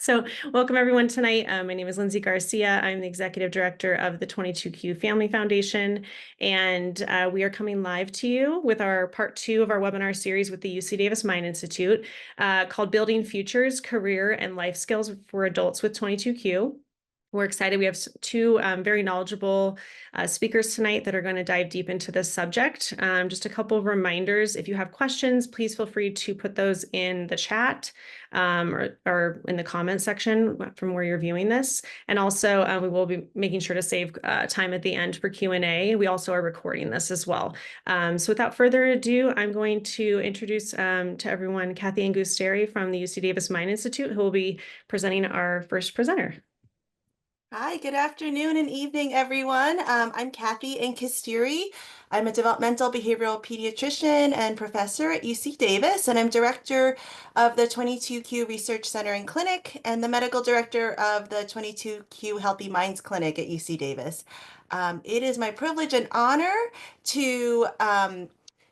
So welcome everyone tonight. My name is Lindsay Garcia. I'm the Executive Director of the 22Q Family Foundation, and we are coming live to you with our part 2 of our webinar series with the UC Davis Mind Institute called Building Futures, Career and Life Skills for Adults with 22Q. We're excited. We have two very knowledgeable speakers tonight that are going to dive deep into this subject. Just a couple of reminders. If you have questions, please feel free to put those in the chat or in the comment section from where you're viewing this. And also, we will be making sure to save time at the end for Q&A. We also are recording this as well. So without further ado, I'm going to introduce to everyone Kathy Angusteri from the UC Davis Mind Institute, who will be presenting our first presenter. Hi, good afternoon and evening, everyone. I'm Kathy Angusteri. I'm a developmental behavioral pediatrician and professor at UC Davis, and I'm director of the 22Q Research Center and Clinic and the medical director of the 22Q Healthy Minds Clinic at UC Davis. It is my privilege and honor to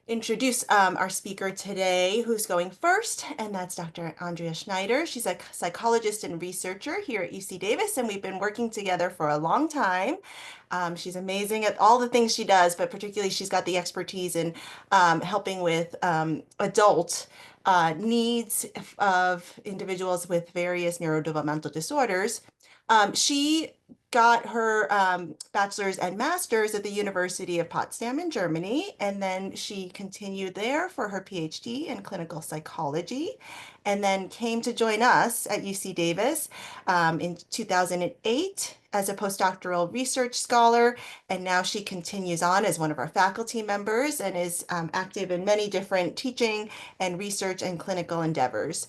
introduce our speaker today, who's going first, and that's Dr. Andrea Schneider. She's a psychologist and researcher here at UC Davis, and we've been working together for a long time. She's amazing at all the things she does, but particularly she's got the expertise in helping with adult needs of individuals with various neurodevelopmental disorders. She got her bachelor's and master's at the University of Potsdam in Germany, and then she continued there for her PhD in clinical psychology, and then came to join us at UC Davis in 2008 as a postdoctoral research scholar, and now she continues on as one of our faculty members and is active in many different teaching and research and clinical endeavors.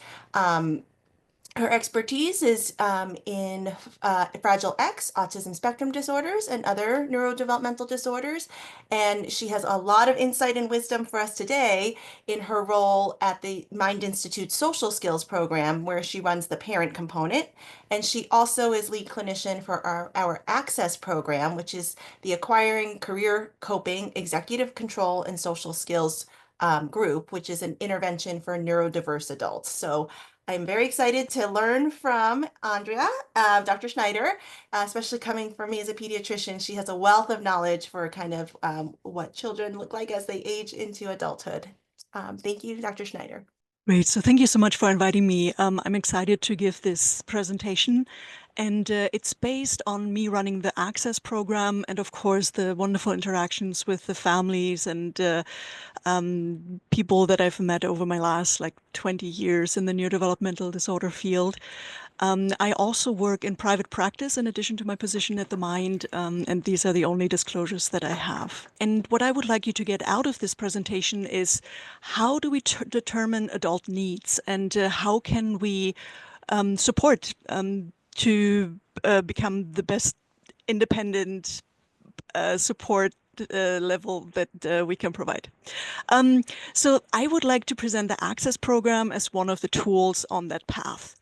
Her expertise is in Fragile X, autism spectrum disorders, and other neurodevelopmental disorders. And she has a lot of insight and wisdom for us today in her role at the Mind Institute Social Skills Program, where she runs the parent component. And she also is lead clinician for our Access program, which is the Acquiring Career Coping, Executive Control, and Social Skills group, which is an intervention for neurodiverse adults. So I'm very excited to learn from Andrea, Dr. Schneider, especially coming from me as a pediatrician. She has a wealth of knowledge for kind of what children look like as they age into adulthood. Thank you, Dr. Schneider. Great. So thank you so much for inviting me. I'm excited to give this presentation, and it's based on me running the Access program and, of course, the wonderful interactions with the families and people that I've met over my last 20 years in the neurodevelopmental disorder field. I also work in private practice in addition to my position at the Mind, and these are the only disclosures that I have. And what I would like you to get out of this presentation is how do we determine adult needs, and how can we support to become the best independent support level that we can provide. So I would like to present the Access program as one of the tools on that path.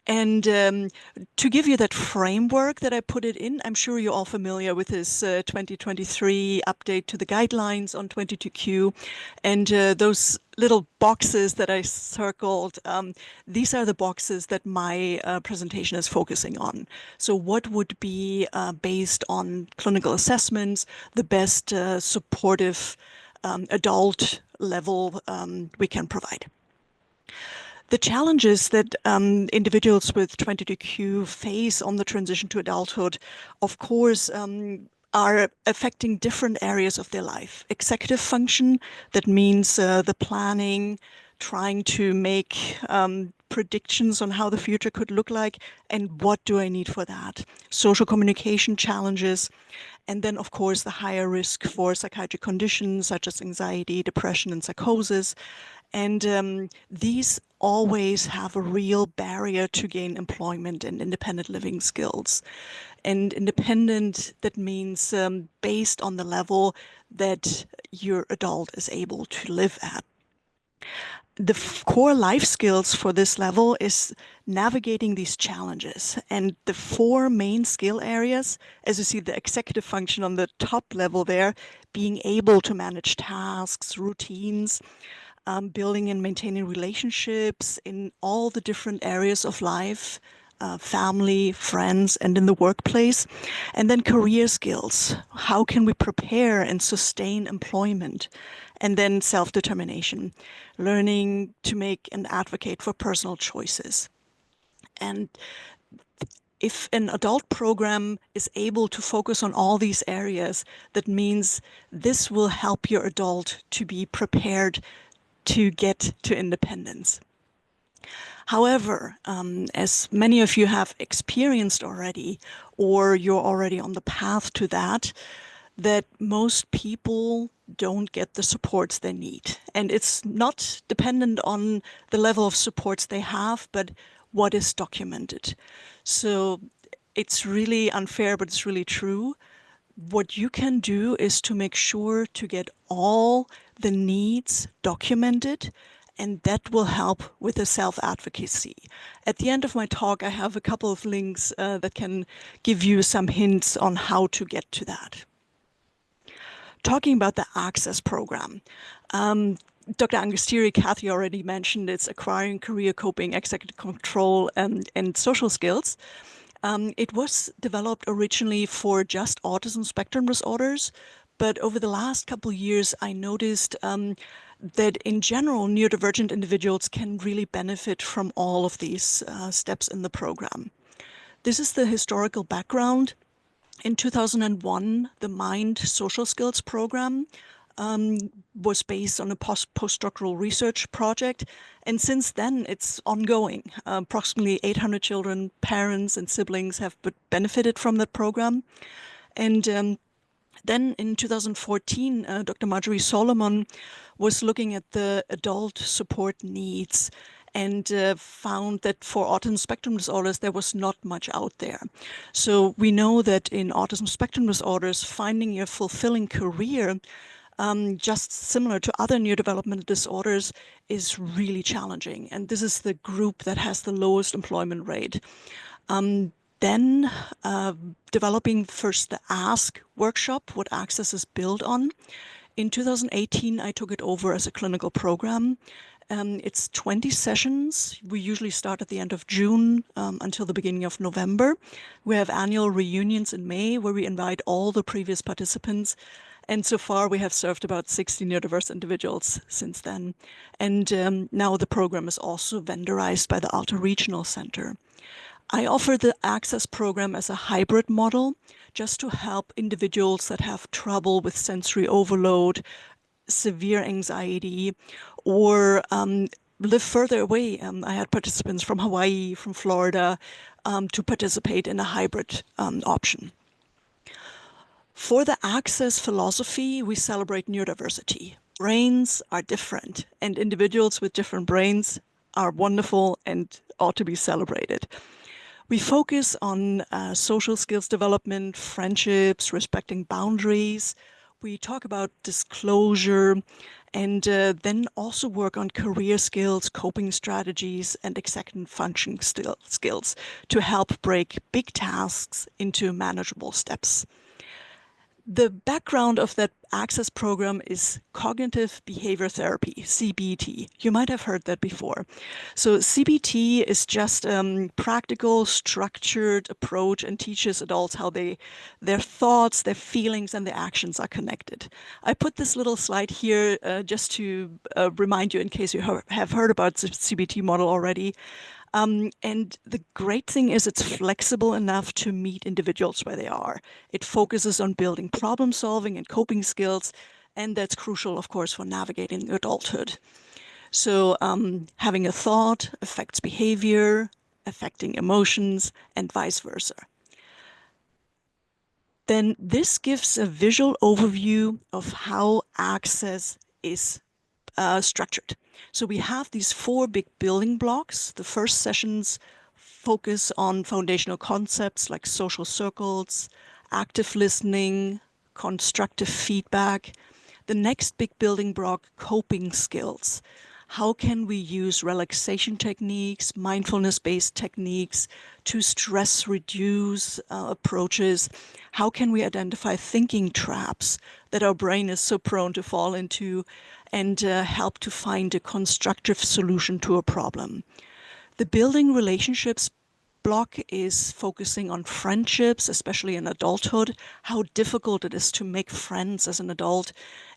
And to give you that framework that I put it in, I'm sure you're all familiar with this 2023 update to the guidelines on 22Q. And those little boxes that I circled, these are the boxes that my presentation is focusing on. So what would be, based on clinical assessments, the best supportive adult level we can provide? The challenges that individuals with 22Q face on the transition to adulthood, of course, are affecting different areas of their life. Executive function, that means the planning, trying to make predictions on how the future could look like, and what do I need for that? Social communication challenges, and then, of course, the higher risk for psychiatric conditions such as anxiety, depression, and psychosis. And these always have a real barrier to gain employment and independent living skills. And independent, that means based on the level that your adult is able to live at. The core life skills for this level is navigating these challenges. And the 4 main skill areas, as you see the executive function on the top level there, being able to manage tasks, routines, building and maintaining relationships in all the different areas of life, family, friends, and in the workplace. And then career skills. How can we prepare and sustain employment? And then self-determination, learning to make and advocate for personal choices. And if an adult program is able to focus on all these areas, that means this will help your adult to be prepared to get to independence. However, as many of you have experienced already, or you're already on the path to that, that most people don't get the supports they need. And it's not dependent on the level of supports they have, but what is documented. So it's really unfair, but it's really true. What you can do is to make sure to get all the needs documented, and that will help with the self-advocacy. At the end of my talk, I have a couple of links that can give you some hints on how to get to that. Talking about the Access program, Dr. Angustiri, Kathy already mentioned it's acquiring career coping, executive control, and social skills. It was developed originally for just autism spectrum disorders, but over the last couple of years, I noticed that in general, neurodivergent individuals can really benefit from all of these steps in the program. This is the historical background. In 2001, the MIND social skills program was based on a postdoctoral research project. And since then, it's ongoing. Approximately 800 children, parents, and siblings have benefited from that program. And then in 2014, Dr. Marjorie Solomon was looking at the adult support needs and found that for autism spectrum disorders, there was not much out there. So we know that in autism spectrum disorders, finding a fulfilling career, just similar to other neurodevelopmental disorders, is really challenging. And this is the group that has the lowest employment rate. Then developing first the ASK workshop, what Access is built on. In 2018, I took it over as a clinical program. It's 20 sessions. We usually start at the end of June until the beginning of November. We have annual reunions in May where we invite all the previous participants. And so far, we have served about 60 neurodiverse individuals since then. And now the program is also vendorized by the Alta Regional Center. I offer the Access program as a hybrid model just to help individuals that have trouble with sensory overload, severe anxiety, or live further away. I had participants from Hawaii, from Florida, to participate in a hybrid option. For the Access philosophy, we celebrate neurodiversity. Brains are different, and individuals with different brains are wonderful and ought to be celebrated. We focus on social skills development, friendships, respecting boundaries. We talk about disclosure, and then also work on career skills, coping strategies, and executive function skills to help break big tasks into manageable steps. The background of that Access program is cognitive behavior therapy, CBT. You might have heard that before. So CBT is just a practical, structured approach and teaches adults how their thoughts, their feelings, and their actions are connected. I put this little slide here just to remind you in case you have heard about the CBT model already. And the great thing is it's flexible enough to meet individuals where they are. It focuses on building problem solving and coping skills, and that's crucial, of course, for navigating adulthood. So having a thought affects behavior, affecting emotions, and vice versa. Then this gives a visual overview of how Access is structured. So we have these 4 big building blocks. The first sessions focus on foundational concepts like social circles, active listening, constructive feedback. The next big building block, coping skills. How can we use relaxation techniques, mindfulness-based techniques to stress reduce approaches? How can we identify thinking traps that our brain is so prone to fall into and help to find a constructive solution to a problem? The building relationships block is focusing on friendships, especially in adulthood, how difficult it is to make friends as an adult,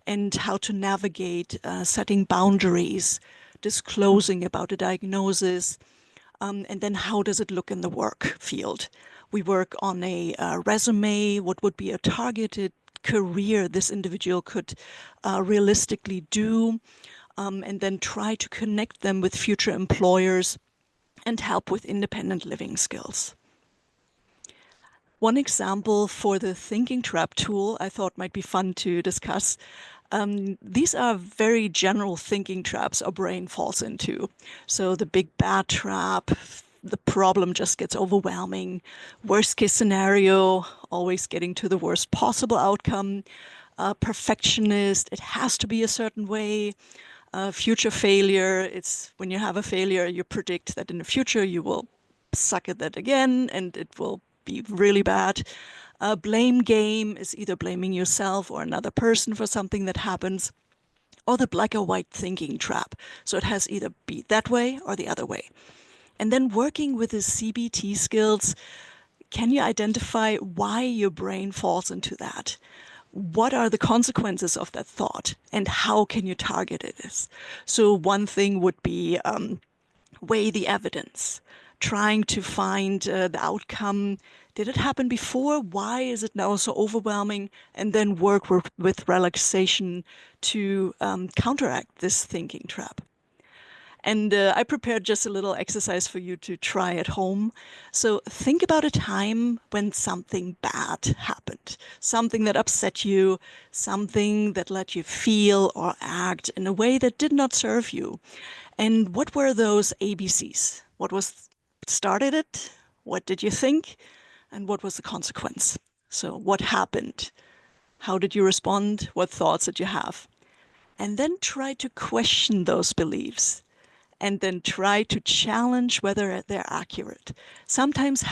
and how to navigate setting boundaries, disclosing about a diagnosis, and then how does it look in the work field. We work on a resume, what would be a targeted career this individual could realistically do, and then try to connect them with future employers and help with independent living skills. One example for the thinking trap tool I thought might be fun to discuss. These are very general thinking traps our brain falls into. So the big bad trap, the problem just gets overwhelming, worst case scenario, always getting to the worst possible outcome, perfectionist, it has to be a certain way, future failure, it's when you have a failure, you predict that in the future you will suck at that again and it will be really bad. Blame game is either blaming yourself or another person for something that happens, or the black or white thinking trap. So it has either be that way or the other way. And then working with the CBT skills, can you identify why your brain falls into that? What are the consequences of that thought and how can you target it? So one thing would be weigh the evidence, trying to find the outcome. Did it happen before? Why is it now so overwhelming? And then work with relaxation to counteract this thinking trap. And I prepared just a little exercise for you to try at home. So think about a time when something bad happened, something that upset you, something that let you feel or act in a way that did not serve you. And what were those ABCs? What started it? What did you think? And what was the consequence? So what happened? How did you respond? What thoughts did you have? And then try to question those beliefs and then try to challenge whether they're accurate. Sometimes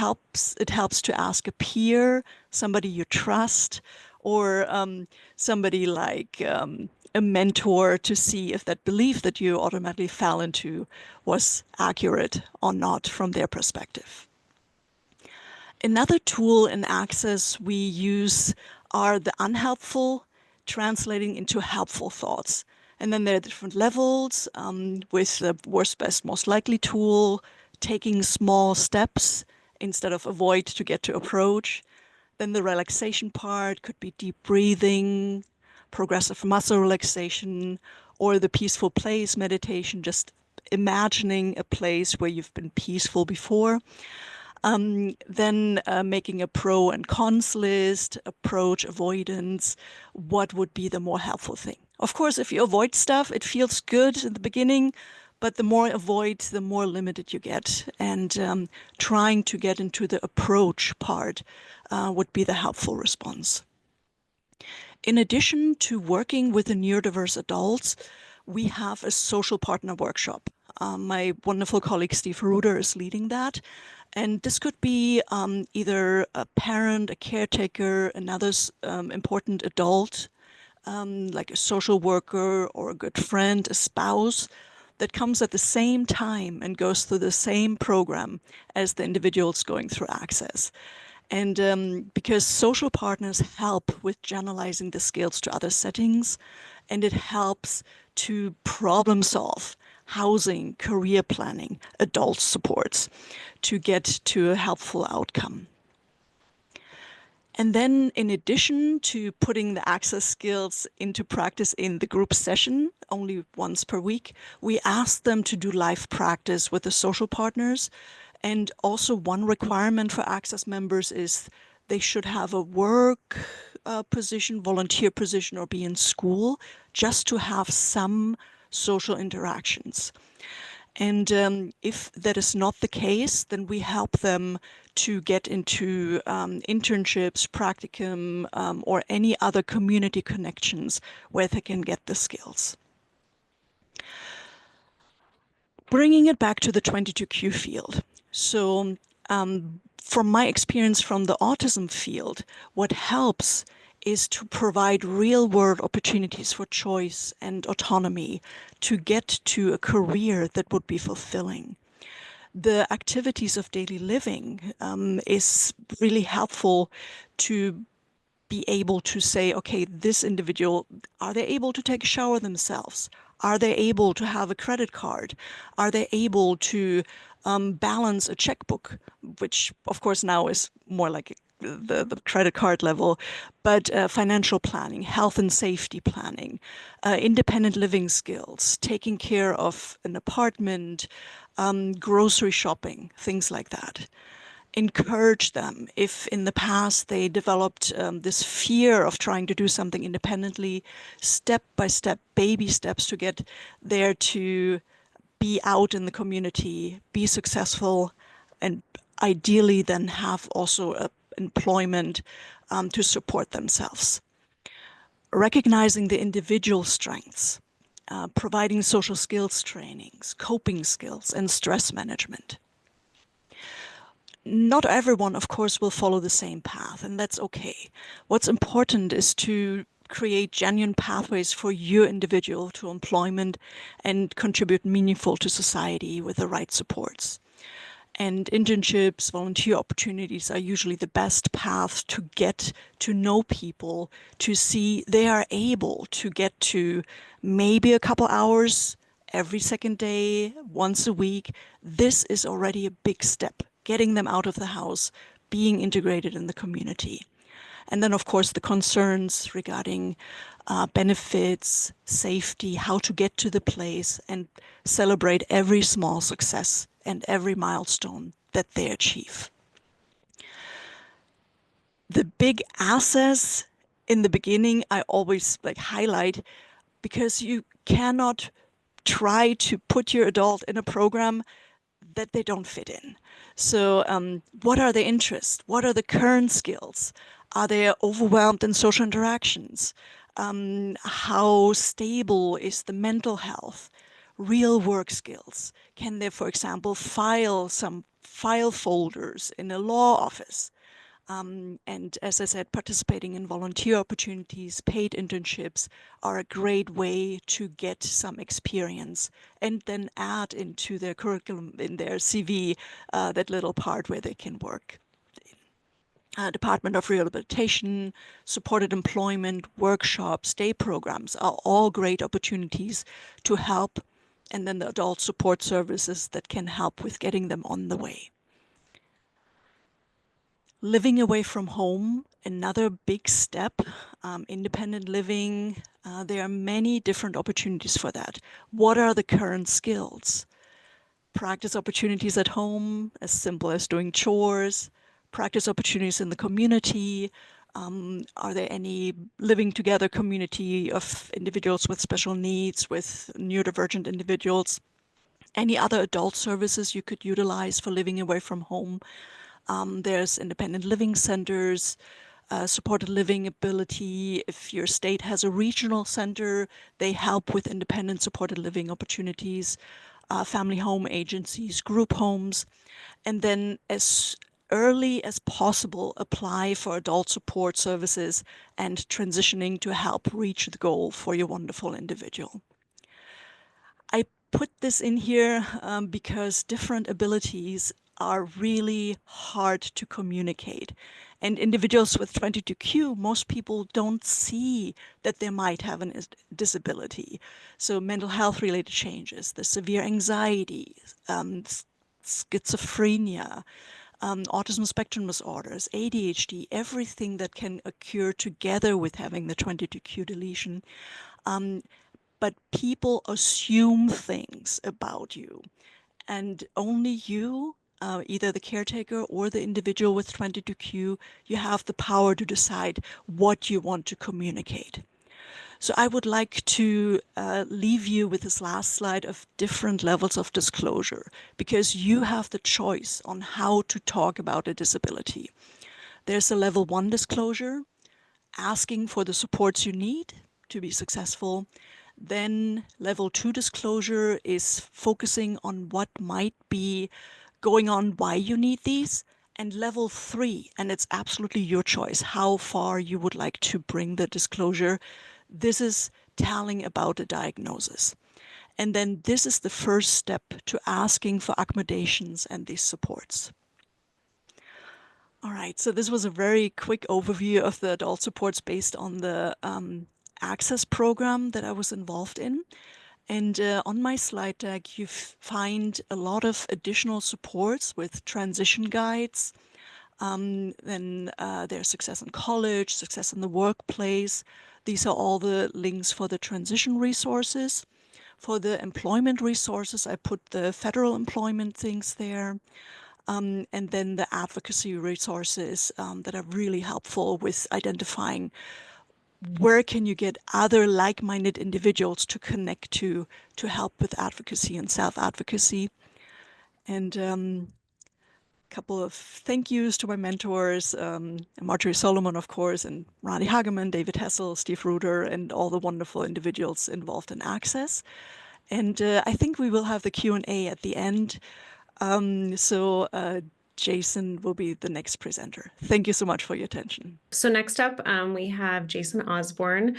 it helps to ask a peer, somebody you trust, or somebody like a mentor to see if that belief that you automatically fell into was accurate or not from their perspective. Another tool in Access we use are the unhelpful translating into helpful thoughts. And then there are different levels with the worst, best, most likely tool, taking small steps instead of avoid to get to approach. Then the relaxation part could be deep breathing, progressive muscle relaxation, or the peaceful place meditation, just imagining a place where you've been peaceful before. Then making a pro and cons list, approach, avoidance, what would be the more helpful thing. Of course, if you avoid stuff, it feels good in the beginning, but the more avoid, the more limited you get. And trying to get into the approach part would be the helpful response. In addition to working with the neurodiverse adults, we have a social partner workshop. My wonderful colleague Steve Ruder is leading that. And this could be either a parent, a caretaker, another important adult, like a social worker or a good friend, a spouse, that comes at the same time and goes through the same program as the individuals going through Access. And because social partners help with generalizing the skills to other settings, and it helps to problem solve housing, career planning, adult supports to get to a helpful outcome. And then in addition to putting the Access skills into practice in the group session, only once per week, we ask them to do live practice with the social partners. And also one requirement for Access members is they should have a work position, volunteer position, or be in school just to have some social interactions. And if that is not the case, then we help them to get into internships, practicum, or any other community connections where they can get the skills. Bringing it back to the 22Q field. So from my experience from the autism field, what helps is to provide real-world opportunities for choice and autonomy to get to a career that would be fulfilling. the activities of daily living is really helpful to be able to say, okay, this individual, are they able to take a shower themselves? Are they able to have a credit card? Are they able to balance a checkbook, which of course now is more like the credit card level, but financial planning, health and safety planning, independent living skills, taking care of an apartment, grocery shopping, things like that. Encourage them. If in the past they developed this fear of trying to do something independently, step by step, baby steps to get there, to be out in the community, be successful, and ideally then have also employment to support themselves. Recognizing the individual strengths, providing social skills trainings, coping skills, and stress management. Not everyone, of course, will follow the same path, and that's okay. What's important is to create genuine pathways for your individual to employment and contribute meaningful to society with the right supports. And internships, volunteer opportunities are usually the best path to get to know people, to see they are able to get to maybe a couple hours every second day, once a week. This is already a big step, getting them out of the house, being integrated in the community. And then, of course, the concerns regarding benefits, safety, how to get to the place, and celebrate every small success and every milestone that they achieve. The big assets in the beginning, I always highlight, because you cannot try to put your adult in a program that they don't fit in. So what are their interests? What are the current skills? Are they overwhelmed in social interactions? How stable is the mental health? Real work skills. Can they, for example, file some file folders in a law office? And as I said, participating in volunteer opportunities, paid internships are a great way to get some experience and then add into their curriculum, in their CV, that little part where they can work. Department of Rehabilitation, supported employment, workshops, day programs are all great opportunities to help, and then the adult support services that can help with getting them on the way. Living away from home, another big step. Independent living, there are many different opportunities for that. What are the current skills? Practice opportunities at home, as simple as doing chores. Practice opportunities in the community. Are there any living together community of individuals with special needs, with neurodivergent individuals? Any other adult services you could utilize for living away from home? There's independent living centers, supported living ability. If your state has a regional center, they help with independent supported living opportunities, family home agencies, group homes, and then as early as possible, apply for adult support services and transitioning to help reach the goal for your wonderful individual. I put this in here because different abilities are really hard to communicate. And individuals with 22q, most people don't see that they might have a disability. So mental health related changes, the severe anxiety, schizophrenia, autism spectrum disorders, ADHD, everything that can occur together with having the 22q deletion. But people assume things about you, and only you, either the caretaker or the individual with 22q, you have the power to decide what you want to communicate. So I would like to leave you with this last slide of different levels of disclosure, because you have the choice on how to talk about a disability. There's a level 1 disclosure, asking for the supports you need to be successful. Then level 2 disclosure is focusing on what might be going on, why you need these. And level 3, and it's absolutely your choice how far you would like to bring the disclosure. This is telling about a diagnosis. And then this is the first step to asking for accommodations and these supports. All right, so this was a very quick overview of the adult supports based on the Access program that I was involved in. And on my slide deck, you find a lot of additional supports with transition guides. Then there's success in college, success in the workplace. These are all the links for the transition resources. For the employment resources, I put the federal employment things there. And then the advocacy resources that are really helpful with identifying where can you get other like-minded individuals to connect to help with advocacy and self-advocacy. And a couple of thank yous to my mentors, Marjorie Solomon, of course, and Ronnie Hageman, David Hessel, Steve Reuter, and all the wonderful individuals involved in Access. And I think we will have the Q&A at the end. So Jason will be the next presenter. Thank you so much for your attention. So next up, we have Jason Osborn.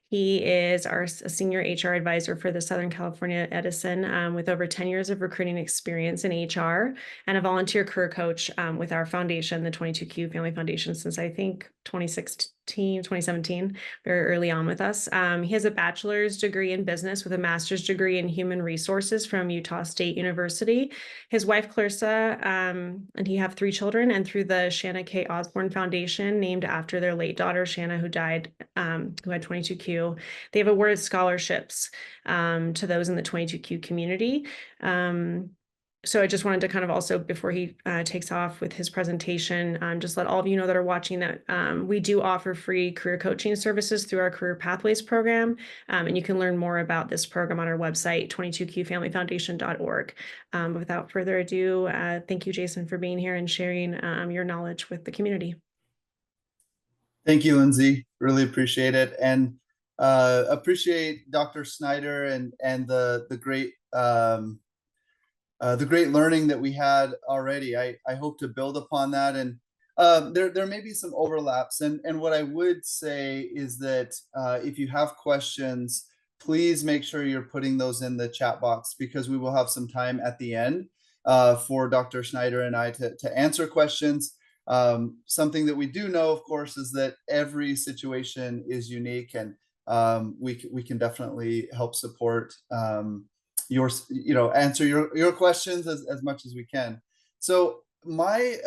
He is a senior HR advisor for the Southern California Edison with over 10 years of recruiting experience in HR and a volunteer career coach with our foundation, the 22Q Family Foundation, since I think 2017, very early on with us. He has a bachelor's degree in business with a master's degree in human resources from Utah State University. His wife, Clarissa, and he have 3 children, and through the Shanna K. Osborn Foundation, named after their late daughter, Shanna, who died, who had 22Q, they have awarded scholarships to those in the 22Q community. So I just wanted to kind of also, before he takes off with his presentation, just let all of you know that are watching that we do offer free career coaching services through our Career Pathways program. And you can learn more about this program on our website, 22qfamilyfoundation.org. But without further ado, thank you, Jason, for being here and sharing your knowledge with the community. Thank you, Lindsay. Really appreciate it. And appreciate Dr. Schneider and the great learning that we had already. I hope to build upon that, and there may be some overlaps. And what I would say is that if you have questions, please make sure you're putting those in the chat box, because we will have some time at the end for Dr. Schneider and I to answer questions. Something that we do know, of course, is that every situation is unique, and we can definitely help support answer your questions as much as we can. So my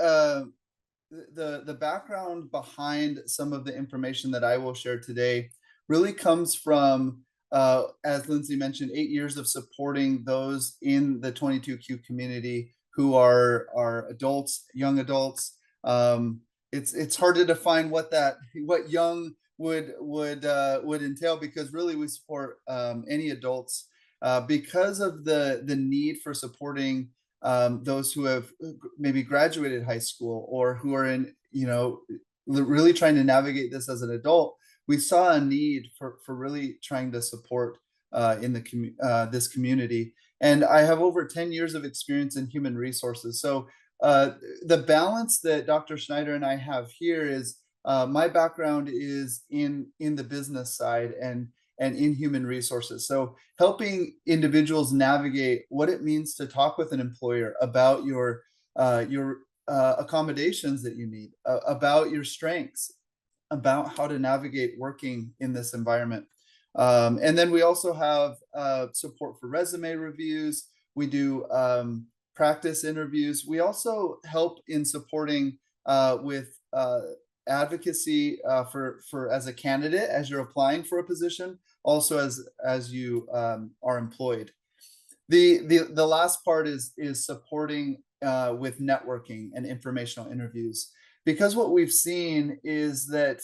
the background behind some of the information that I will share today really comes from, as Lindsay mentioned, 8 years of supporting those in the 22Q community who are adults, young adults. It's hard to define what young would entail, because really we support any adults because of the need for supporting those who have maybe graduated high school or who are in, really trying to navigate this as an adult. We saw a need for really trying to support in this community. And I have over 10 years of experience in human resources. So the balance that Dr. Schneider and I have here is my background is in the business side and in human resources. So helping individuals navigate what it means to talk with an employer about your accommodations that you need, about your strengths, about how to navigate working in this environment. And then we also have support for resume reviews. We do practice interviews. We also help in supporting with advocacy for as a candidate, as you're applying for a position, also as you are employed. The last part is supporting with networking and informational interviews, because what we've seen is that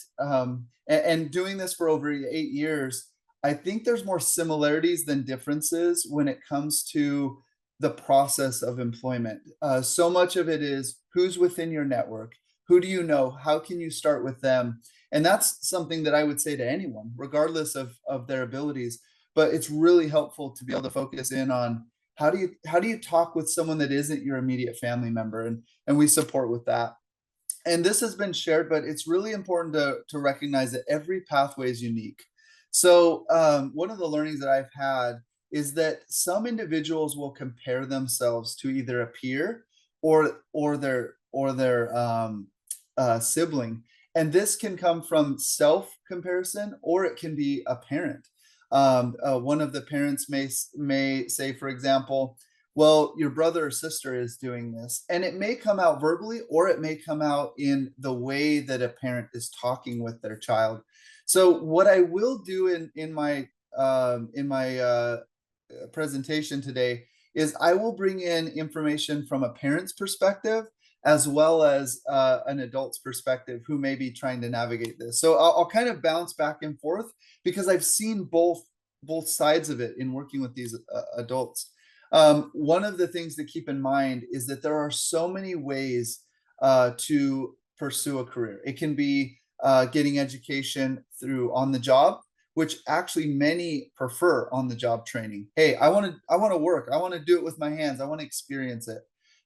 and doing this for over 8 years, I think there's more similarities than differences when it comes to the process of employment. So much of it is who's within your network, who do you know, how can you start with them? And that's something that I would say to anyone, regardless of their abilities. But it's really helpful to be able to focus in on how do you talk with someone that isn't your immediate family member, and we support with that. And this has been shared, but it's really important to recognize that every pathway is unique. So one of the learnings that I've had is that some individuals will compare themselves to either a peer or their sibling, and this can come from self-comparison, or it can be a parent. One of the parents may say, for example, well, your brother or sister is doing this, and it may come out verbally, or it may come out in the way that a parent is talking with their child. So what I will do in my presentation today is I will bring in information from a parent's perspective as well as an adult's perspective who may be trying to navigate this. So I'll kind of bounce back and forth because I've seen both sides of it in working with these adults. One of the things to keep in mind is that there are so many ways to pursue a career. It can be getting education through on the job, which actually many prefer on the job training. Hey, I want to work. I want to do it with my hands. I want to experience it.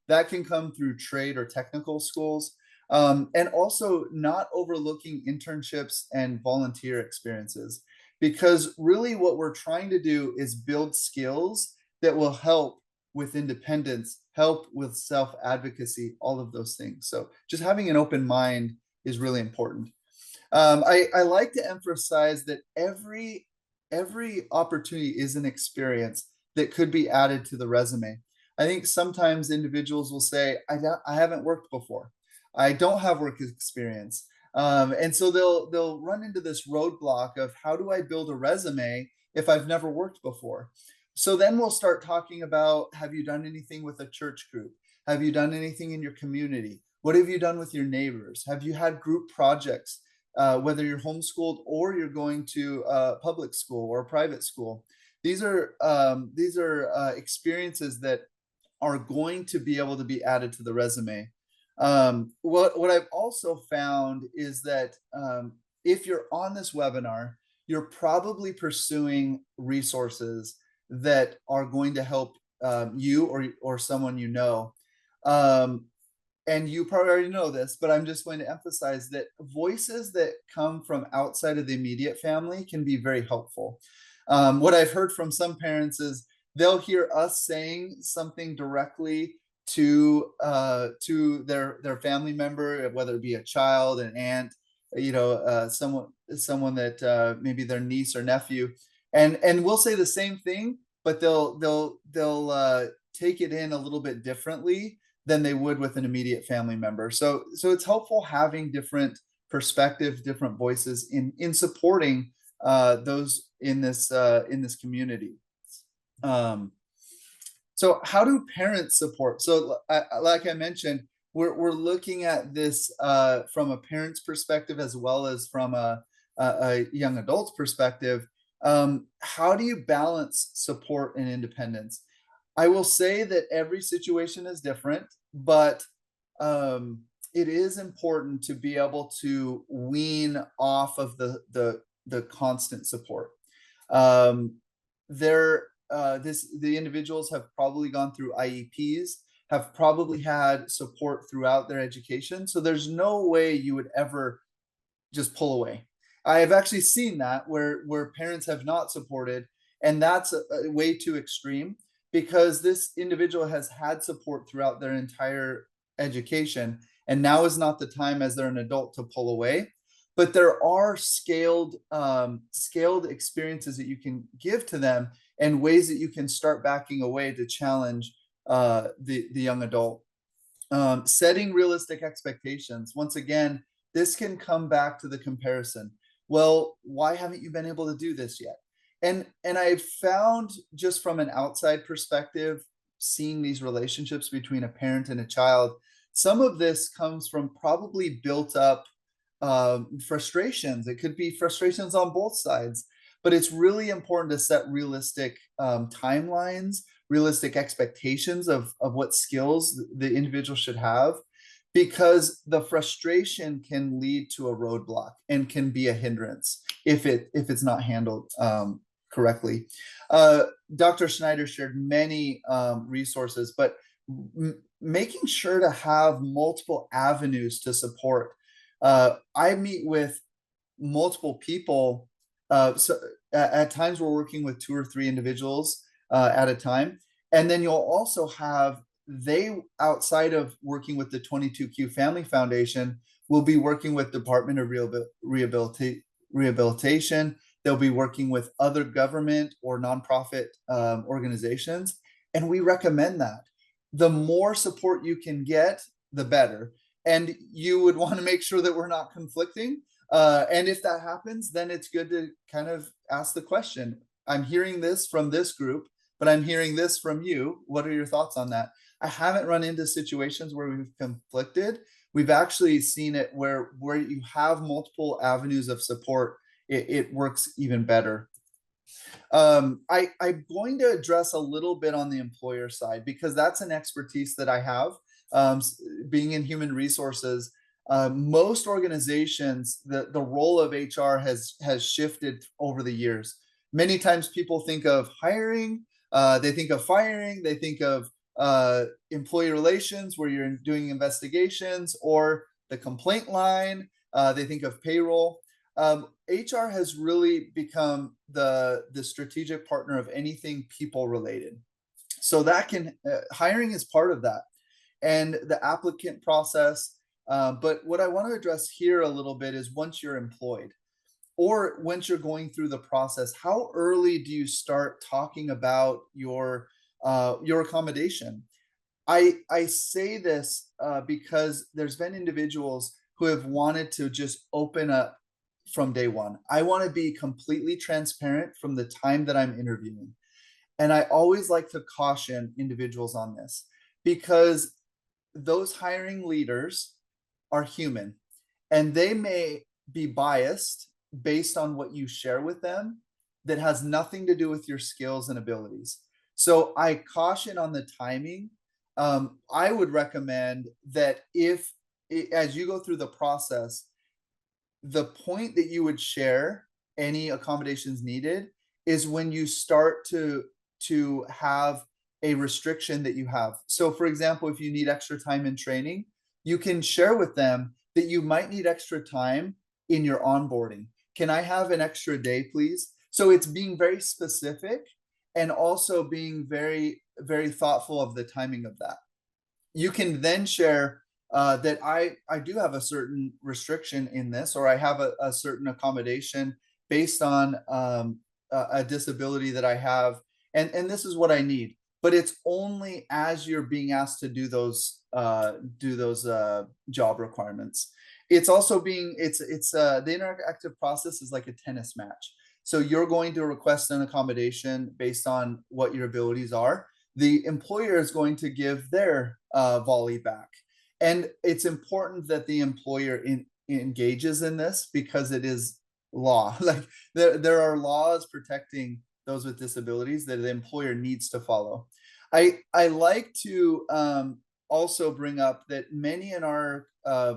That can come through trade or technical schools, and also not overlooking internships and volunteer experiences, because really what we're trying to do is build skills that will help with independence, help with self-advocacy, all of those things. So just having an open mind is really important. I like to emphasize that every opportunity is an experience that could be added to the resume. I think sometimes individuals will say, I haven't worked before. I don't have work experience. And so they'll run into this roadblock of, how do I build a resume if I've never worked before? So then we'll start talking about, have you done anything with a church group? Have you done anything in your community? What have you done with your neighbors? Have you had group projects, whether you're homeschooled or you're going to public school or private school? These are experiences that are going to be able to be added to the resume. What I've also found is that if you're on this webinar, you're probably pursuing resources that are going to help you or someone you know. And you probably already know this, but I'm just going to emphasize that voices that come from outside of the immediate family can be very helpful. What I've heard from some parents is they'll hear us saying something directly to their family member, whether it be a child, an aunt, someone that maybe their niece or nephew, and we'll say the same thing, but they'll take it in a little bit differently than they would with an immediate family member. So it's helpful having different perspectives, different voices in supporting those in this community. So how do parents support? So like I mentioned, we're looking at this from a parent's perspective as well as from a young adult's perspective. How do you balance support and independence? I will say that every situation is different, but it is important to be able to wean off of the constant support. The individuals have probably gone through IEPs, have probably had support throughout their education. So there's no way you would ever just pull away. I have actually seen that where parents have not supported, and that's a way too extreme, because this individual has had support throughout their entire education, and now is not the time as they're an adult to pull away. But there are scaled experiences that you can give to them, and ways that you can start backing away to challenge the young adult. Setting realistic expectations. Once again, this can come back to the comparison. Well, why haven't you been able to do this yet? And I've found, just from an outside perspective, seeing these relationships between a parent and a child, some of this comes from probably built up frustrations. It could be frustrations on both sides, but it's really important to set realistic timelines, realistic expectations of what skills the individual should have, because the frustration can lead to a roadblock and can be a hindrance if it's not handled correctly. Dr. Schneider shared many resources, but making sure to have multiple avenues to support. I meet with multiple people. So at times we're working with 2 or 3 individuals at a time. And then you'll also have, outside of working with the 22Q Family Foundation, will be working with Department of Rehabilitation. They'll be working with other government or nonprofit organizations. And we recommend that. The more support you can get, the better. And you would want to make sure that we're not conflicting. And if that happens, then it's good to kind of ask the question, I'm hearing this from this group, but I'm hearing this from you. What are your thoughts on that? I haven't run into situations where we've conflicted. We've actually seen it where you have multiple avenues of support, it works even better. I'm going to address a little bit on the employer side, because that's an expertise that I have. Being in human resources, most organizations, the role of HR has shifted over the years. Many times people think of hiring, they think of firing, they think of employee relations where you're doing investigations, or the complaint line, they think of payroll. HR has really become the strategic partner of anything people related. So that hiring is part of that, and the applicant process. But what I want to address here a little bit is, once you're employed, or once you're going through the process, how early do you start talking about your accommodation? I say this because there's been individuals who have wanted to just open up from day one. I want to be completely transparent from the time that I'm interviewing. And I always like to caution individuals on this, because those hiring leaders are human, and they may be biased based on what you share with them that has nothing to do with your skills and abilities. So I caution on the timing. I would recommend that as you go through the process, the point that you would share any accommodations needed is when you start to have a restriction that you have. So for example, if you need extra time in training, you can share with them that you might need extra time in your onboarding. Can I have an extra day, please? So it's being very specific, and also being very, very thoughtful of the timing of that. You can then share that I do have a certain restriction in this, or I have a certain accommodation based on a disability that I have, and this is what I need. But it's only as you're being asked to do those job requirements. It's also the interactive process is like a tennis match. So you're going to request an accommodation based on what your abilities are. The employer is going to give their volley back. And it's important that the employer engages in this, because it is law. Like there are laws protecting those with disabilities that the employer needs to follow. I like to also bring up that many in our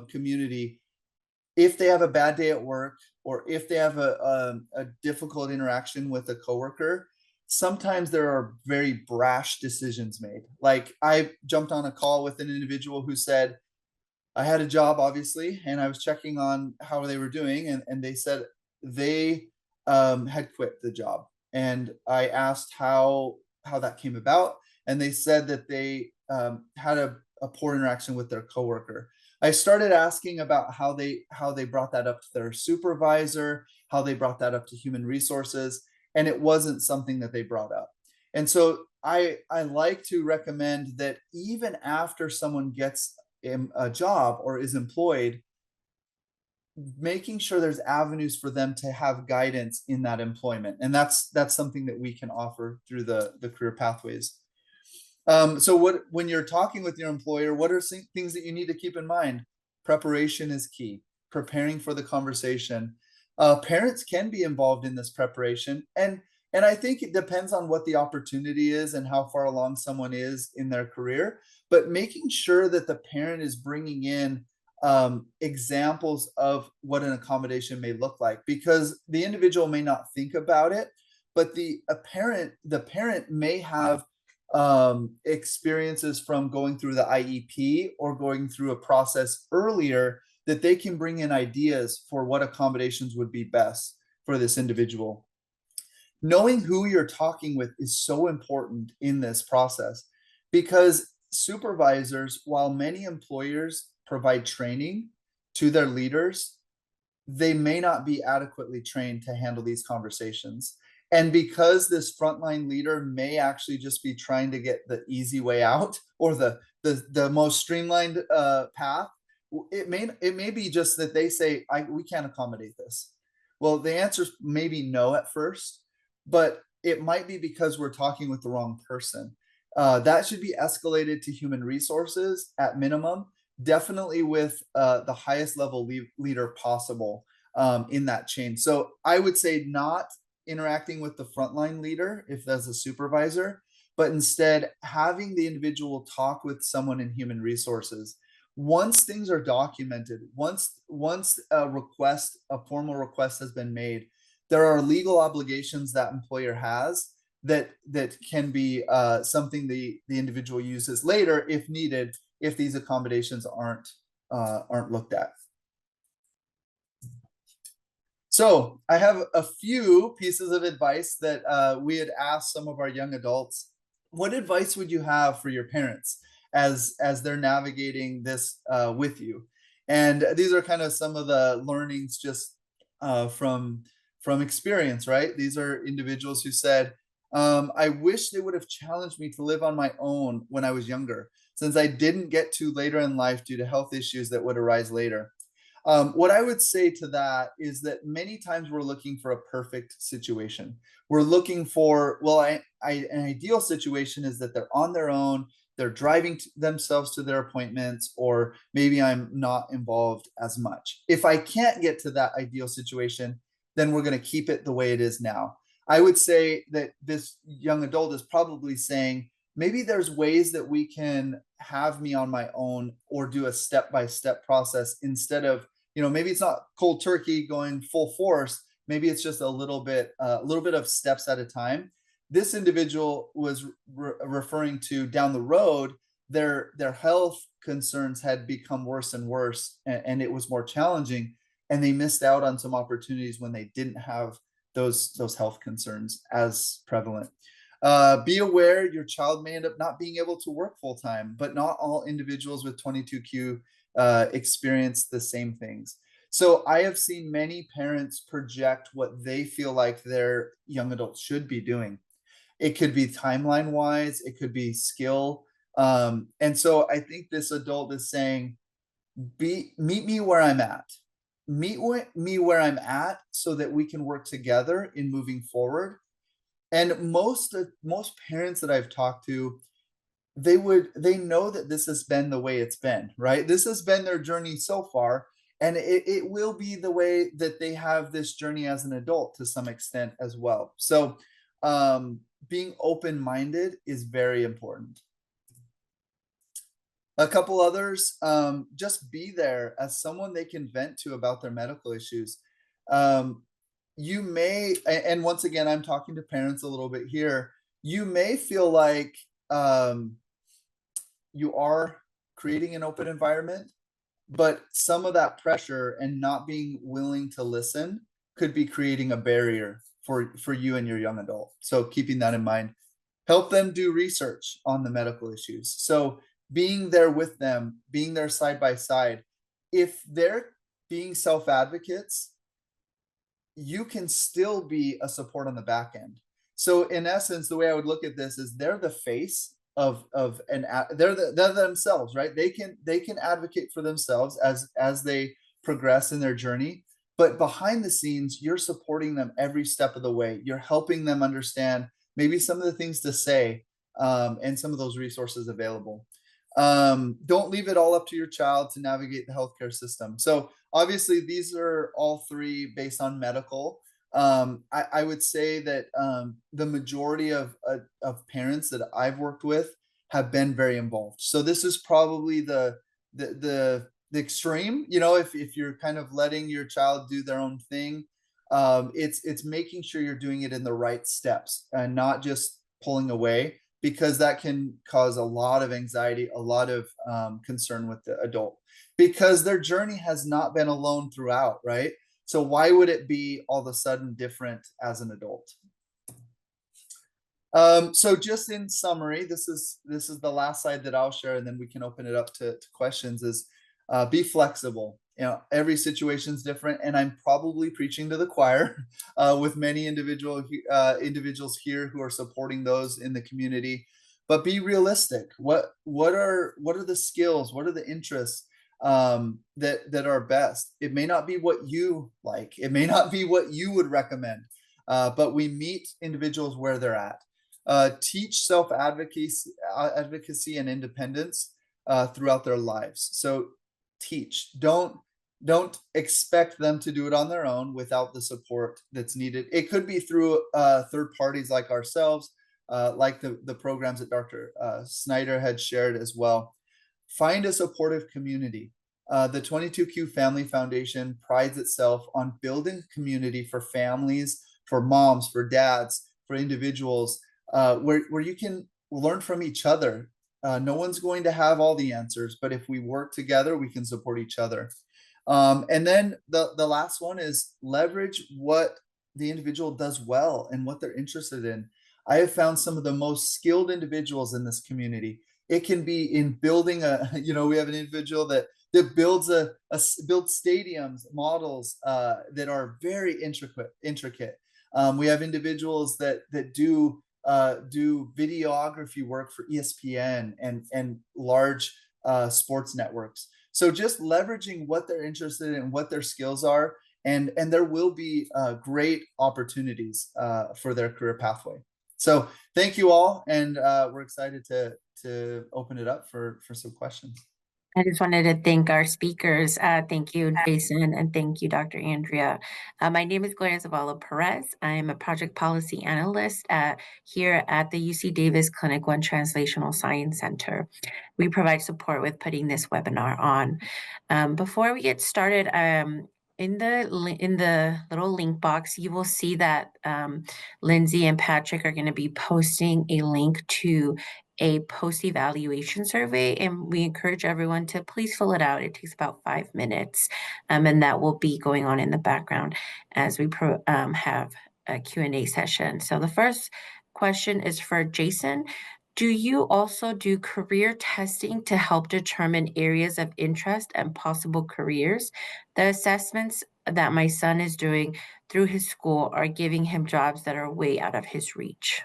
community, if they have a bad day at work, or if they have a difficult interaction with a coworker, sometimes there are very brash decisions made. Like, I jumped on a call with an individual who said, I had a job, obviously, and I was checking on how they were doing, and they said they had quit the job. And I asked how that came about, and they said that they had a poor interaction with their coworker. I started asking about how they brought that up to their supervisor, how they brought that up to human resources, and it wasn't something that they brought up. And so I like to recommend that even after someone gets a job or is employed, making sure there's avenues for them to have guidance in that employment. And that's something that we can offer through the career pathways. So when you're talking with your employer, what are things that you need to keep in mind? Preparation is key. Preparing for the conversation. Parents can be involved in this preparation, and I think it depends on what the opportunity is and how far along someone is in their career. But making sure that the parent is bringing in examples of what an accommodation may look like, because the individual may not think about it, but the parent may have experiences from going through the IEP or going through a process earlier, that they can bring in ideas for what accommodations would be best for this individual. Knowing who you're talking with is so important in this process, because supervisors, while many employers provide training to their leaders, they may not be adequately trained to handle these conversations. And because this frontline leader may actually just be trying to get the easy way out, or the most streamlined path, it may be just that they say, we can't accommodate this. Well, the answer is maybe no at first, but it might be because we're talking with the wrong person. That should be escalated to human resources at minimum, definitely with the highest level leader possible in that chain. So I would say not interacting with the frontline leader if that's a supervisor, but instead having the individual talk with someone in human resources. Once things are documented, once a formal request has been made, there are legal obligations that employer has that can be something the individual uses later if needed, if these accommodations aren't looked at. So I have a few pieces of advice that we had asked some of our young adults. What advice would you have for your parents as they're navigating this with you? And these are kind of some of the learnings just from experience, right? These are individuals who said, I wish they would have challenged me to live on my own when I was younger, since I didn't get to later in life due to health issues that would arise later. What I would say to that is that many times we're looking for a perfect situation. We're looking for, well, an ideal situation is that they're on their own, they're driving themselves to their appointments, or maybe I'm not involved as much. If I can't get to that ideal situation, then we're going to keep it the way it is now. I would say that this young adult is probably saying, maybe there's ways that we can have me on my own, or do a step-by-step process instead of, maybe it's not cold turkey going full force. Maybe it's just a little bit of steps at a time. This individual was referring to down the road, their health concerns had become worse and worse, and it was more challenging, and they missed out on some opportunities when they didn't have those health concerns as prevalent. Be aware your child may end up not being able to work full time, but not all individuals with 22q experience the same things. So I have seen many parents project what they feel like their young adults should be doing. It could be timeline wise, it could be skill. And so I think this adult is saying, meet me where I'm at. Meet me where I'm at so that we can work together in moving forward. And most parents that I've talked to, they know that this has been the way it's been, right? This has been their journey so far, and it will be the way that they have this journey as an adult to some extent as well. So being open-minded is very important. A couple others, just be there as someone they can vent to about their medical issues. You may, and once again, I'm talking to parents a little bit here, you may feel like you are creating an open environment, but some of that pressure and not being willing to listen could be creating a barrier for you and your young adult. So keeping that in mind, help them do research on the medical issues. So being there with them, being there side by side. If they're being self-advocates, you can still be a support on the back end. So in essence, the way I would look at this is they're the face of they're themselves, right? They can advocate for themselves as they progress in their journey, but behind the scenes, you're supporting them every step of the way. You're helping them understand maybe some of the things to say, and some of those resources available. Don't leave it all up to your child to navigate the healthcare system. So obviously these are all three based on medical. I would say that the majority of parents that I've worked with have been very involved. So this is probably the extreme, if you're kind of letting your child do their own thing, it's making sure you're doing it in the right steps and not just pulling away, because that can cause a lot of anxiety, a lot of concern with the adult, because their journey has not been alone throughout, right? So why would it be all of a sudden different as an adult? So just in summary, this is the last slide that I'll share, and then we can open it up to questions. Is be flexible. You know, every situation is different, and I'm probably preaching to the choir with many individuals here who are supporting those in the community. But be realistic. What are the skills? What are the interests that are best? It may not be what you like. It may not be what you would recommend. But we meet individuals where they're at. Teach self-advocacy and independence throughout their lives. So teach. Don't expect them to do it on their own without the support that's needed. It could be through third parties like ourselves, like the programs that Dr. Schneider had shared as well. Find a supportive community. The 22Q Family Foundation prides itself on building community for families, for moms, for dads, for individuals, where you can learn from each other. No one's going to have all the answers, but if we work together, we can support each other. And then the last one is leverage what the individual does well and what they're interested in. I have found some of the most skilled individuals in this community. It can be in building we have an individual that builds builds stadiums, models that are very intricate. We have individuals that do videography work for ESPN and large sports networks. So just leveraging what they're interested in, what their skills are, and there will be great opportunities for their career pathway. So thank you all, and we're excited to open it up for some questions. I just wanted to thank our speakers. Thank you, Jason, and thank you, Dr. Andrea. My name is Gloria Zavala Perez. I am a project policy analyst here at the UC Davis Clinic 1 Translational Science Center. We provide support with putting this webinar on. Before we get started, in the little link box, you will see that Lindsay and Patrick are going to be posting a link to a post-evaluation survey, and we encourage everyone to please fill it out. It takes about 5 minutes, and that will be going on in the background as we have a Q&A session. So the first question is for Jason. Do you also do career testing to help determine areas of interest and possible careers? The assessments that my son is doing through his school are giving him jobs that are way out of his reach.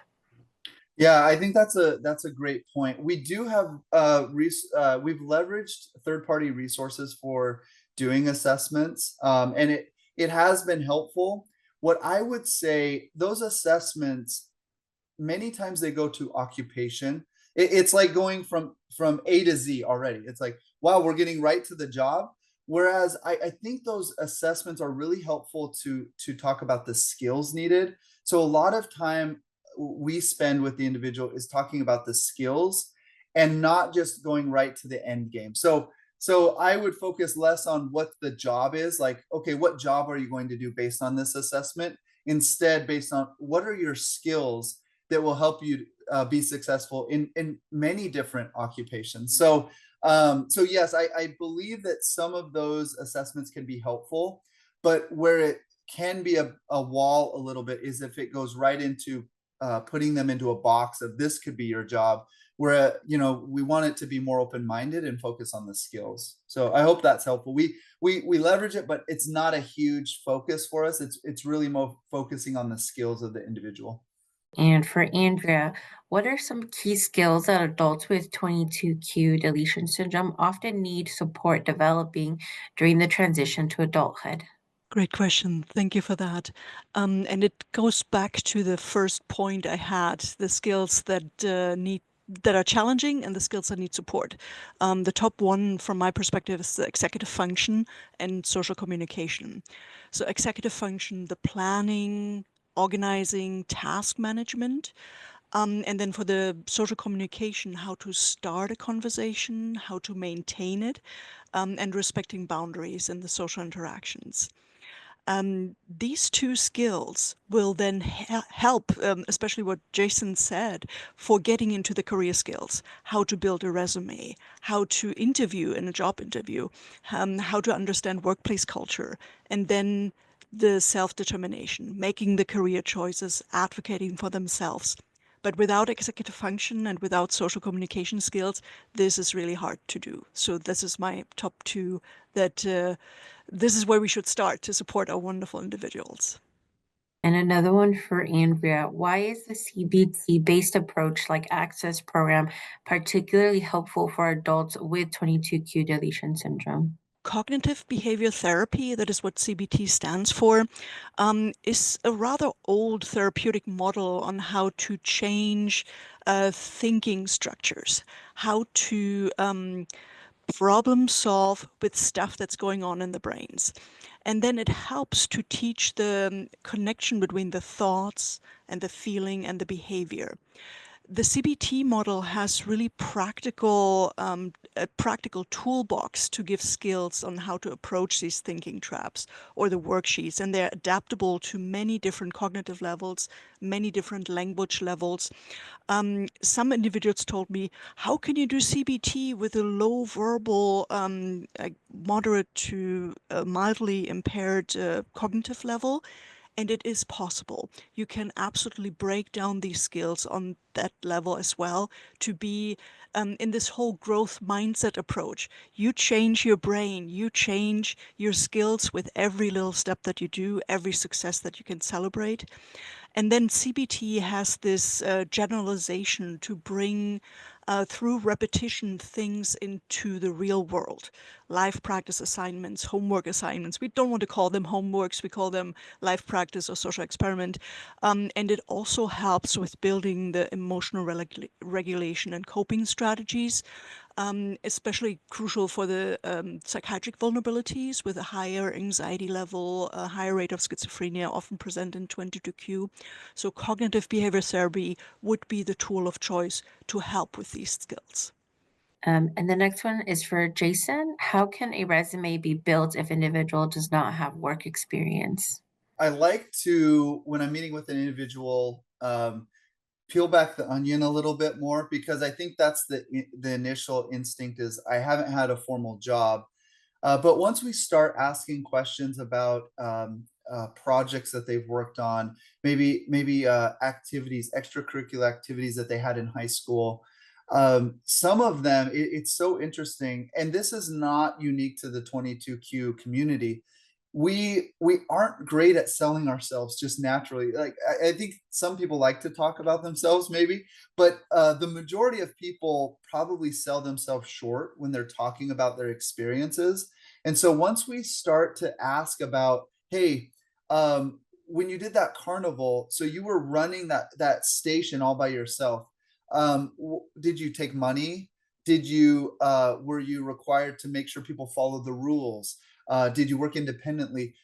Yeah, I think that's a great point. We do have we've leveraged third-party resources for doing assessments, and it has been helpful. What I would say, those assessments, many times they go to occupation. It's like going from A to Z already. It's like, wow, we're getting right to the job. Whereas I think those assessments are really helpful to talk about the skills needed. So a lot of time we spend with the individual is talking about the skills and not just going right to the end game. So I would focus less on what the job is, like, okay, what job are you going to do based on this assessment? Instead, based on what are your skills that will help you be successful in many different occupations. So yes, I believe that some of those assessments can be helpful, but where it can be a wall a little bit is if it goes right into putting them into a box of this could be your job, where we want it to be more open-minded and focus on the skills. So I hope that's helpful. We leverage it, but it's not a huge focus for us. It's really more focusing on the skills of the individual. And for Andrea, what are some key skills that adults with 22q deletion syndrome often need support developing during the transition to adulthood? Great question. Thank you for that. And it goes back to the first point I had, the skills that are challenging and the skills that need support. The top one from my perspective is the executive function and social communication. So executive function, the planning, organizing, task management. And then for the social communication, how to start a conversation, how to maintain it, and respecting boundaries in the social interactions. These two skills will then help, especially what Jason said, for getting into the career skills, how to build a resume, how to interview in a job interview, how to understand workplace culture, and then the self-determination, making the career choices, advocating for themselves. But without executive function and without social communication skills, this is really hard to do. So this is my top two, that this is where we should start to support our wonderful individuals. And another one for Andrea. Why is the CBT-based approach like Access program particularly helpful for adults with 22q deletion syndrome? Cognitive behavior therapy, that is what CBT stands for, is a rather old therapeutic model on how to change thinking structures, how to problem solve with stuff that's going on in the brains. And then it helps to teach the connection between the thoughts and the feeling and the behavior. The CBT model has really a practical toolbox to give skills on how to approach these thinking traps or the worksheets, and they're adaptable to many different cognitive levels, many different language levels. Some individuals told me, how can you do CBT with a low verbal, moderate to mildly impaired cognitive level? And it is possible. You can absolutely break down these skills on that level as well to be in this whole growth mindset approach. You change your brain, you change your skills with every little step that you do, every success that you can celebrate. And then CBT has this generalization to bring through repetition things into the real world. Life practice assignments, homework assignments. We don't want to call them homeworks, we call them life practice or social experiment. And it also helps with building the emotional regulation and coping strategies. Especially crucial for the psychiatric vulnerabilities with a higher anxiety level, a higher rate of schizophrenia often present in 22q. So cognitive behavior therapy would be the tool of choice to help with these skills. And the next one is for Jason. How can a resume be built if an individual does not have work experience? I like to, when I'm meeting with an individual, peel back the onion a little bit more, because I think that's the initial instinct is I haven't had a formal job. But once we start asking questions about projects that they've worked on, maybe activities, extracurricular activities that they had in high school, some of them, it's so interesting. And this is not unique to the 22q community. We aren't great at selling ourselves just naturally. Like I think some people like to talk about themselves maybe, but the majority of people probably sell themselves short when they're talking about their experiences. And so once we start to ask about, hey, when you did that carnival, so you were running that station all by yourself. Did you take money? Did you were you required to make sure people followed the rules? Did you work independently?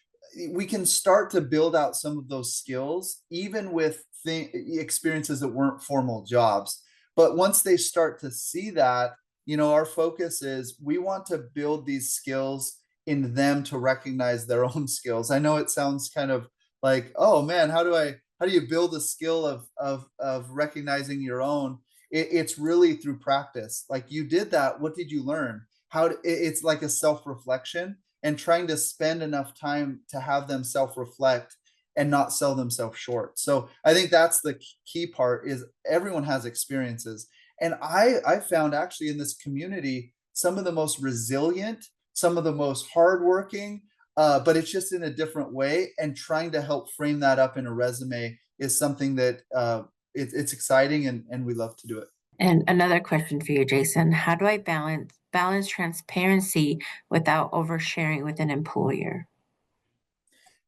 We can start to build out some of those skills, even with experiences that weren't formal jobs. But once they start to see that, our focus is we want to build these skills in them to recognize their own skills. I know it sounds kind of like, oh man, how do you build a skill of recognizing your own? It's really through practice. Like you did that. What did you learn? It's like a self-reflection, and trying to spend enough time to have them self-reflect and not sell themselves short. So I think that's the key part, is everyone has experiences. And I found actually in this community, some of the most resilient, some of the most hardworking, but it's just in a different way. And trying to help frame that up in a resume is something that it's exciting, and we love to do it. And another question for you, Jason. How do I balance transparency without oversharing with an employer?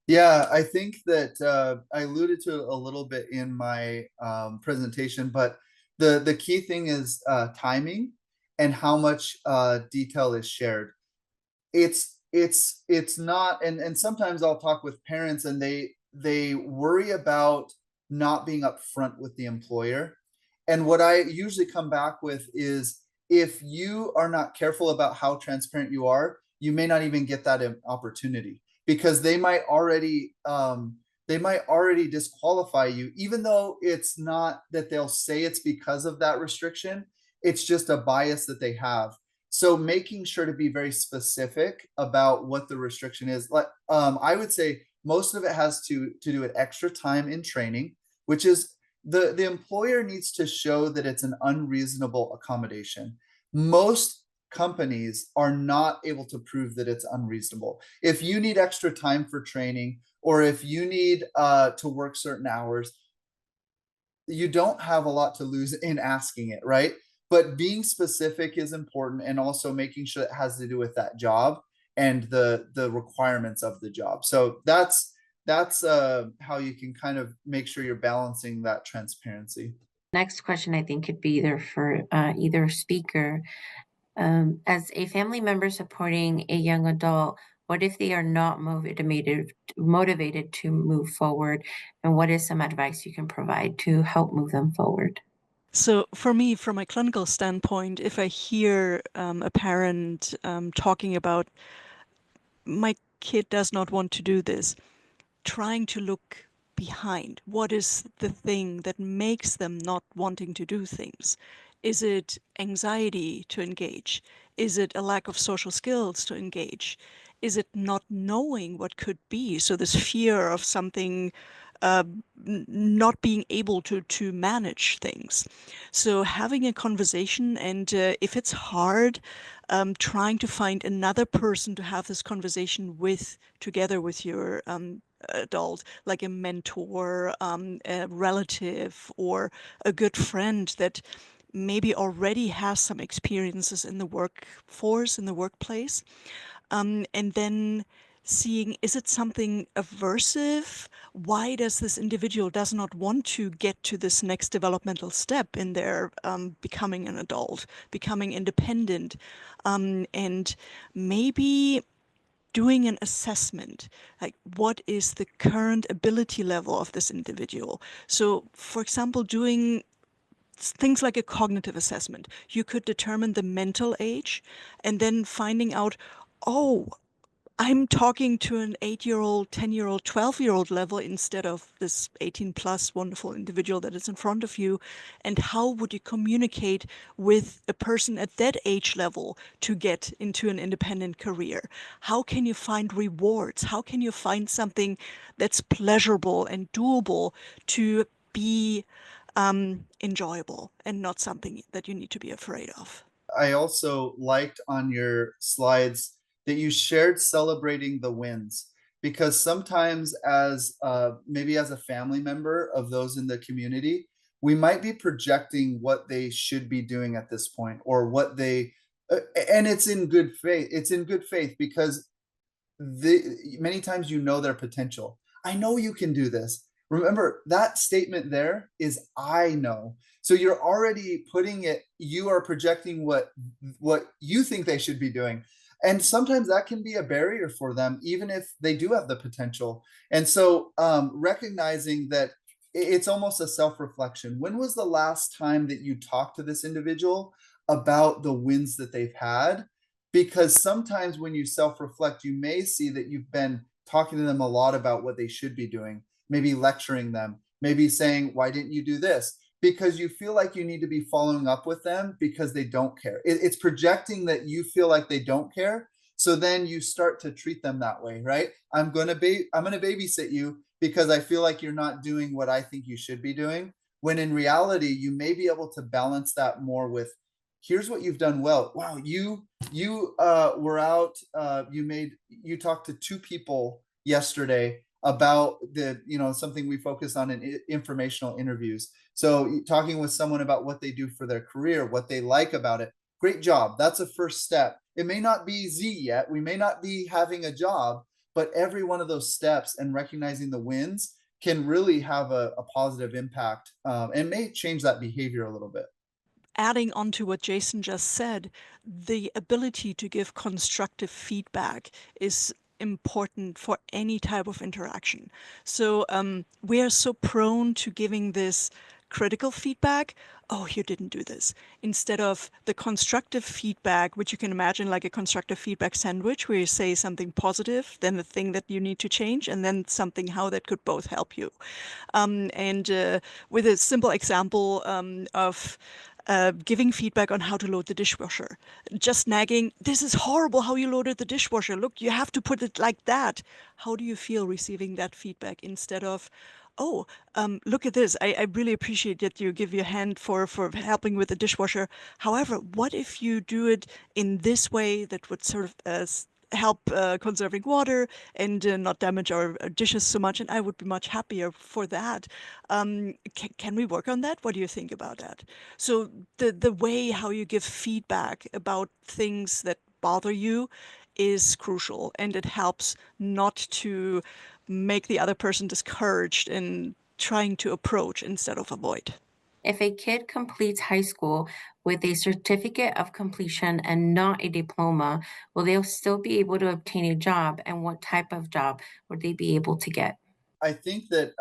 Yeah, I think that I alluded to it a little bit in my presentation, but the key thing is timing and how much detail is shared. It's not, and sometimes I'll talk with parents and they worry about not being upfront with the employer. And what I usually come back with is, if you are not careful about how transparent you are, you may not even get that opportunity, because they might already disqualify you, even though it's not that they'll say it's because of that restriction. It's just a bias that they have. So making sure to be very specific about what the restriction is. Like I would say most of it has to do with extra time in training, which is the employer needs to show that it's an unreasonable accommodation. Most companies are not able to prove that it's unreasonable. If you need extra time for training, or if you need to work certain hours, you don't have a lot to lose in asking it, right? But being specific is important, and also making sure it has to do with that job and the requirements of the job. So that's how you can kind of make sure you're balancing that transparency. Next question I think could be either for either speaker. As a family member supporting a young adult, what if they are not motivated to move forward? And what is some advice you can provide to help move them forward? So for me, from a clinical standpoint, if I hear a parent talking about my kid does not want to do this, trying to look behind. What is the thing that makes them not wanting to do things? Is it anxiety to engage? Is it a lack of social skills to engage? Is it not knowing what could be? So this fear of something not being able to manage things. So having a conversation, and if it's hard, trying to find another person to have this conversation with, together with your adult, like a mentor, a relative, or a good friend that maybe already has some experiences in the workforce, in the workplace, and then seeing, is it something aversive? Why does this individual does not want to get to this next developmental step in their becoming an adult, becoming independent, and maybe doing an assessment, like what is the current ability level of this individual? So, for example, doing things like a cognitive assessment, you could determine the mental age and then finding out, oh, I'm talking to an 8-year-old, 10-year-old, 12-year-old level instead of this 18 plus wonderful individual that is in front of you. And how would you communicate with a person at that age level to get into an independent career? How can you find rewards? How can you find something that's pleasurable and doable to be enjoyable and not something that you need to be afraid of? I also liked on your slides that you shared celebrating the wins, because sometimes as maybe as a family member of those in the community, we might be projecting what they should be doing at this point, or what they and it's in good faith. It's in good faith because many times you know their potential. I know you can do this. Remember, that statement there is I know. So you're already putting it, you are projecting what you think they should be doing. And sometimes that can be a barrier for them, even if they do have the potential. And so recognizing that it's almost a self-reflection. When was the last time that you talked to this individual about the wins that they've had? Because sometimes when you self-reflect, you may see that you've been talking to them a lot about what they should be doing, maybe lecturing them, maybe saying, why didn't you do this? Because you feel like you need to be following up with them because they don't care. It's projecting that you feel like they don't care. So then you start to treat them that way, right? I'm gonna babysit you because I feel like you're not doing what I think you should be doing. When in reality, you may be able to balance that more with, here's what you've done well. Wow, you were out, you talked to 2 people yesterday about something we focus on in informational interviews. So talking with someone about what they do for their career, what they like about it. Great job. That's a first step. It may not be Z yet. We may not be having a job, but every one of those steps and recognizing the wins can really have a positive impact, and may change that behavior a little bit. Adding on to what Jason just said, the ability to give constructive feedback is important for any type of interaction. So we are so prone to giving this critical feedback. Oh, you didn't do this. Instead of the constructive feedback, which you can imagine like a constructive feedback sandwich, where you say something positive, then the thing that you need to change, and then something how that could both help you. And with a simple example of giving feedback on how to load the dishwasher. Just nagging, this is horrible how you loaded the dishwasher. Look, you have to put it like that. How do you feel receiving that feedback instead of, Oh, look at this. I really appreciate that you give your hand for helping with the dishwasher. However, what if you do it in this way that would sort of help conserving water and not damage our dishes so much? And I would be much happier for that. Can we work on that? What do you think about that? So the way how you give feedback about things that bother you is crucial, and it helps not to make the other person discouraged in trying to approach instead of avoid. If a kid completes high school with a certificate of completion and not a diploma, will they still be able to obtain a job? And what type of job would they be able to get? I think that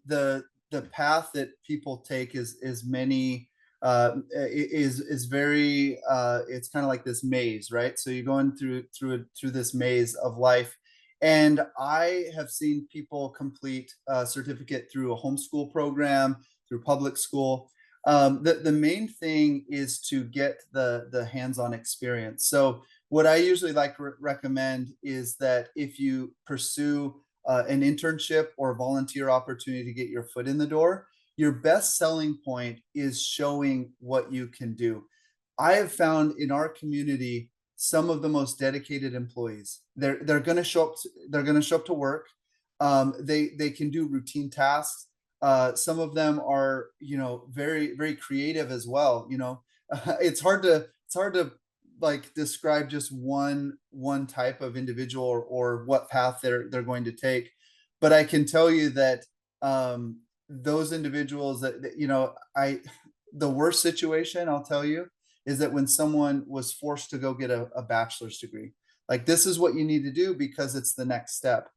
the path that people take is many is very it's kind of like this maze, right? So you're going through this maze of life, and I have seen people complete a certificate through a homeschool program, through public school. The main thing is to get the hands-on experience. So what I usually like to recommend is that if you pursue an internship or volunteer opportunity to get your foot in the door, your best selling point is showing what you can do. I have found in our community some of the most dedicated employees. They're going to show up. They're going to show up to work. They can do routine tasks. Some of them are, very very creative as well. It's hard to like describe just one type of individual or what path they're going to take, but I can tell you that those individuals I the worst situation, I'll tell you, is that when someone was forced to go get a bachelor's degree, like this is what you need to do because it's the next step.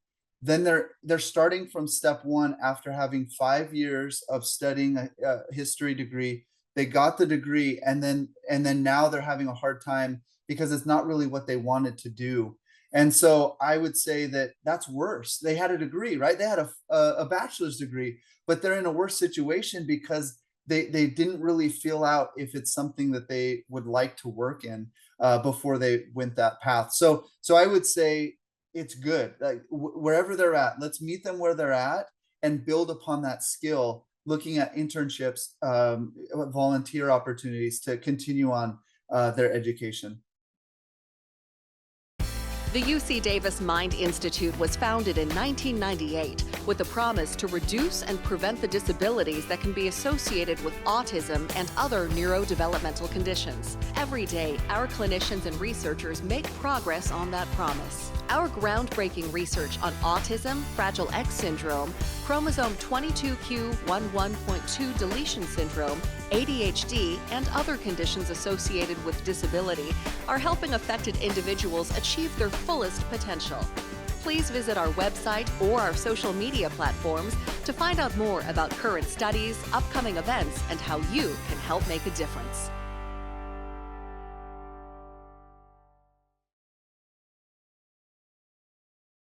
Then they're starting from step one after having 5 years of studying a history degree. They got the degree, and then now they're having a hard time because it's not really what they wanted to do. And so I would say that that's worse. They had a degree, right? They had a bachelor's degree, but they're in a worse situation because they didn't really feel out if it's something that they would like to work in before they went that path. So I would say it's good. Like wherever they're at, let's meet them where they're at and build upon that skill, looking at internships, volunteer opportunities to continue on their education. The UC Davis Mind Institute was founded in 1998 with the promise to reduce and prevent the disabilities that can be associated with autism and other neurodevelopmental conditions. Every day, our clinicians and researchers make progress on that promise. Our groundbreaking research on autism, Fragile X syndrome, chromosome 22q11.2 deletion syndrome, ADHD, and other conditions associated with disability are helping affected individuals achieve their fullest potential. Please visit our website or our social media platforms to find out more about current studies, upcoming events, and how you can help make a difference.